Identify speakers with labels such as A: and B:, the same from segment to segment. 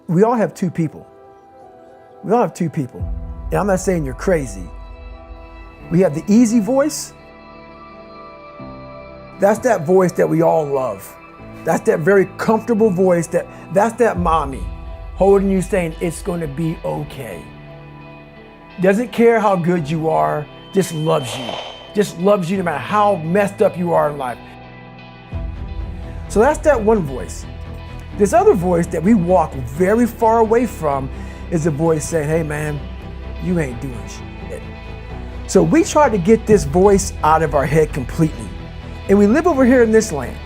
A: we all have two people. We all have two people. And I'm not saying you're crazy. We have the easy voice. That's that voice that we all love. That's that very comfortable voice that's that mommy holding you saying it's going to be okay. Doesn't care how good you are, just loves you. Just loves you no matter how messed up you are in life. So that's that one voice. This other voice that we walk very far away from is a voice saying, hey man, you ain't doing shit. So we try to get this voice out of our head completely. And we live over here in this land.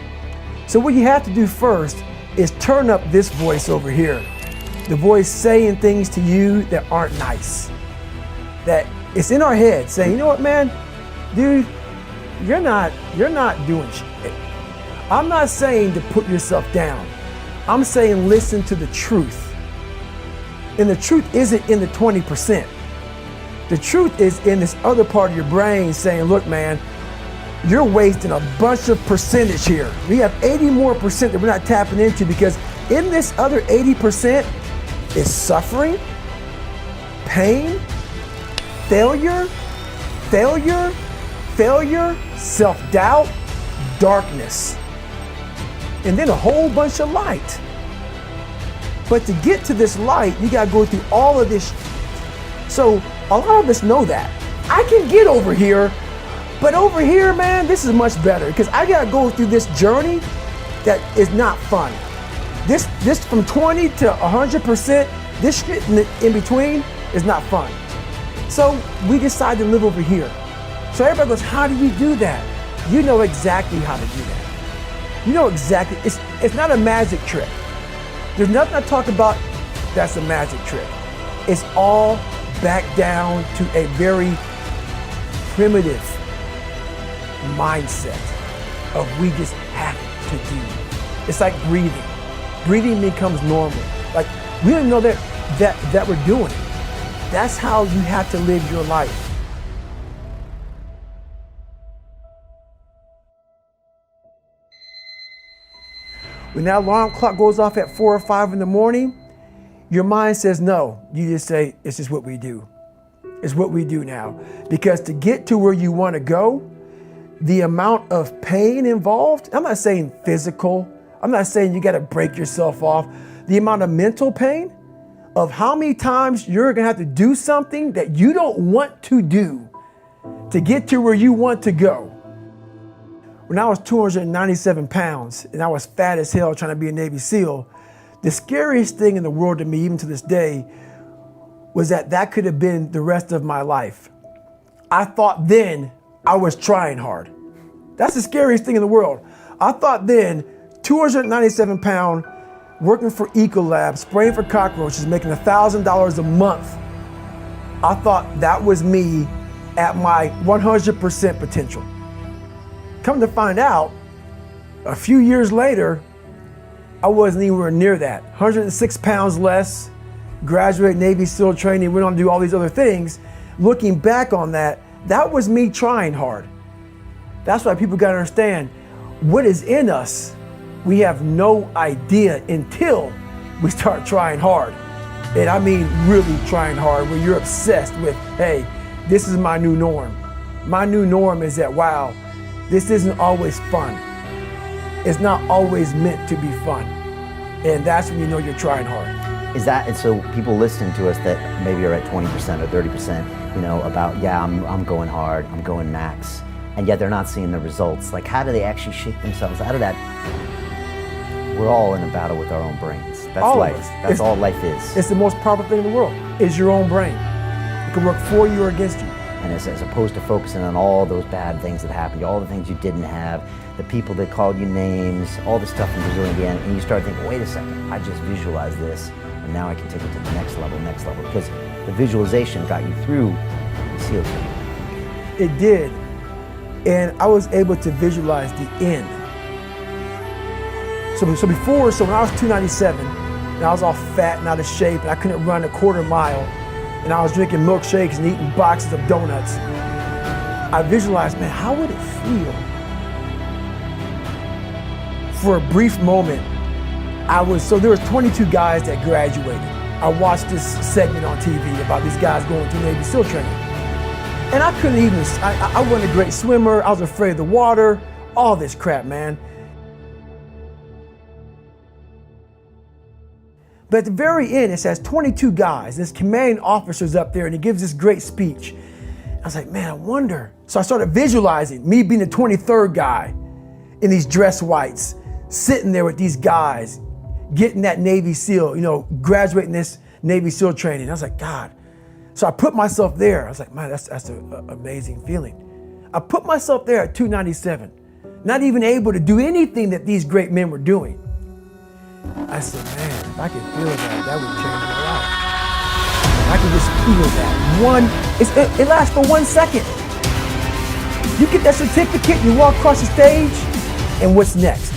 A: So what you have to do first is turn up this voice over here. The voice saying things to you that aren't nice. That it's in our head saying, you know what, man, dude, you're not doing shit. I'm not saying to put yourself down. I'm saying listen to the truth. And the truth isn't in the 20%. The truth is in this other part of your brain saying, look, man, you're wasting a bunch of percentage here. We have 80 more percent that we're not tapping into because in this other 80% is suffering, pain, failure, self-doubt, darkness, and then a whole bunch of light. But to get to this light, you gotta go through all of this. So a lot of us know that. I can get over here, but over here, man, this is much better because I gotta go through this journey that is not fun. This from 20 to 100%, this shit in between is not fun. So we decide to live over here. So everybody goes, how do you do that? You know exactly how to do that. You know exactly, it's not a magic trick. There's nothing I talk about that's a magic trick. It's all back down to a very primitive mindset of we just have to do. It's like breathing. Breathing becomes normal. Like we don't know that we're doing it. That's how you have to live your life. When that alarm clock goes off at 4 or 5 in the morning, your mind says no. You just say, it's just what we do. It's what we do now. Because to get to where you want to go, the amount of pain involved, I'm not saying physical, I'm not saying you got to break yourself off. The amount of mental pain of how many times you're going to have to do something that you don't want to do to get to where you want to go. When I was 297 pounds and I was fat as hell trying to be a Navy SEAL, the scariest thing in the world to me, even to this day, was that could have been the rest of my life. I thought then I was trying hard. That's the scariest thing in the world. I thought then, 297 pound, working for Ecolab, spraying for cockroaches, making $1,000 a month. I thought that was me at my 100% potential. Come to find out, a few years later, I wasn't anywhere near that. 106 pounds less, graduated Navy SEAL training, went on to do all these other things. Looking back on that was me trying hard. That's why people gotta understand, what is in us, we have no idea until we start trying hard. And I mean really trying hard, where you're obsessed with, hey, this is my new norm. My new norm is that, wow, this isn't always fun. It's not always meant to be fun. And that's when you know you're trying hard.
B: Is that, and so people listening to us that maybe are at 20% or 30%, you know, about, yeah, I'm going hard, I'm going max, and yet they're not seeing the results. Like, how do they actually shake themselves out of that? We're all in a battle with our own brains. That's all life. That's all life is.
A: It's the most powerful thing in the world, is your own brain. It can work for you or against you.
B: And as opposed to focusing on all those bad things that happened, all the things you didn't have, the people that called you names, all the stuff in Brazil again, and you start thinking, wait a second, I just visualized this, and now I can take it to the next level, because the visualization got you through the SEAL training.
A: It did, and I was able to visualize the end. So when I was 297, and I was all fat and out of shape, and I couldn't run a quarter mile, and I was drinking milkshakes and eating boxes of donuts, I visualized, man, how would it feel for a brief moment So there was 22 guys that graduated. I watched this segment on TV about these guys going through Navy SEAL training. And I couldn't even, I wasn't a great swimmer. I was afraid of the water, all this crap, man. But at the very end, it says 22 guys. This commanding officer's up there and he gives this great speech. I was like, man, I wonder. So I started visualizing me being the 23rd guy in these dress whites, sitting there with these guys, getting that Navy SEAL, graduating this Navy SEAL training. I was like, God. So I put myself there. I was like, man, that's an amazing feeling. I put myself there at 297, not even able to do anything that these great men were doing. I said, man, if I could feel that would change my life. I could just feel that. It lasts for 1 second. You get that certificate, you walk across the stage, and what's next?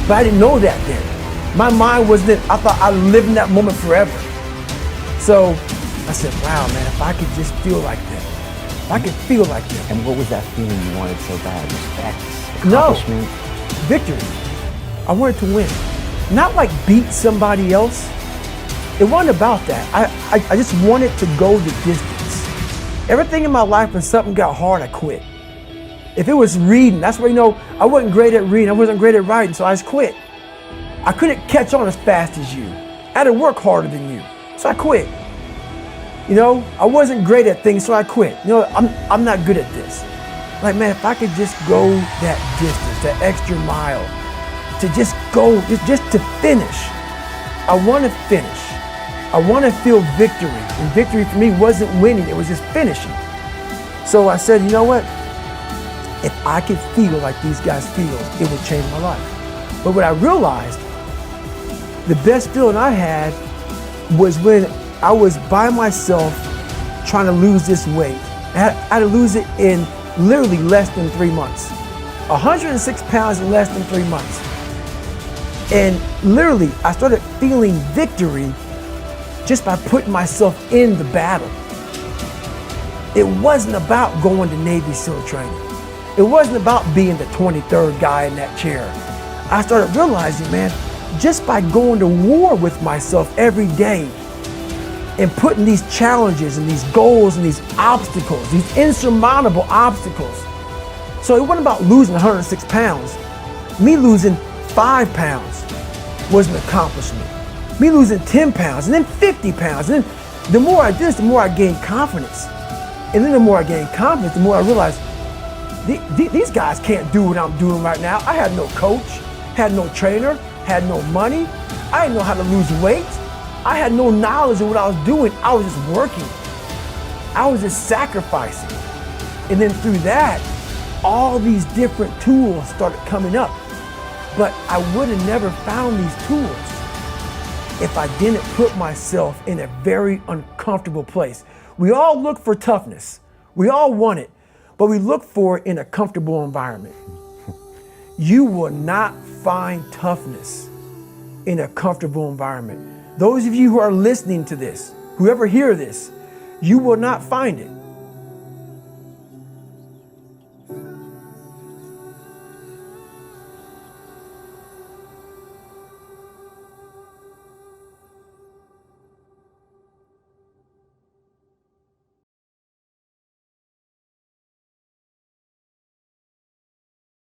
A: But I didn't know that then. My mind was that I thought I'd live in that moment forever. So I said, wow, man, if I could just feel like that. If I could feel like that.
B: And what was that feeling you wanted so bad? Respect,
A: No,
B: accomplishment?
A: victory. I wanted to win. Not like beat somebody else. It wasn't about that. I just wanted to go the distance. Everything in my life, when something got hard, I quit. If it was reading, that's where, I wasn't great at reading. I wasn't great at writing, so I just quit. I couldn't catch on as fast as you. I had to work harder than you, so I quit. I wasn't great at things, so I quit. I'm not good at this. Like, man, if I could just go that distance, that extra mile, to just go, just to finish. I want to finish. I want to feel victory. And victory for me wasn't winning, it was just finishing. So I said, you know what? If I could feel like these guys feel, it would change my life. But what I realized, the best feeling I had was when I was by myself trying to lose this weight. I had to lose it in literally less than 3 months. 106 pounds in less than 3 months. And literally, I started feeling victory just by putting myself in the battle. It wasn't about going to Navy SEAL training. It wasn't about being the 23rd guy in that chair. I started realizing, man, just by going to war with myself every day and putting these challenges and these goals and these obstacles, these insurmountable obstacles. So it wasn't about losing 106 pounds. Me losing 5 pounds was an accomplishment. Me losing 10 pounds and then 50 pounds. And then the more I did this, the more I gained confidence. And then the more I gained confidence, the more I realized these guys can't do what I'm doing right now. I had no coach, had no trainer, had no money. I didn't know how to lose weight. I had no knowledge of what I was doing. I was just working. I was just sacrificing. And then through that, all these different tools started coming up. But I would have never found these tools if I didn't put myself in a very uncomfortable place. We all look for toughness. We all want it, but we look for it in a comfortable environment. You will not find toughness in a comfortable environment. Those of you who are listening to this, whoever hear this, you will not find it.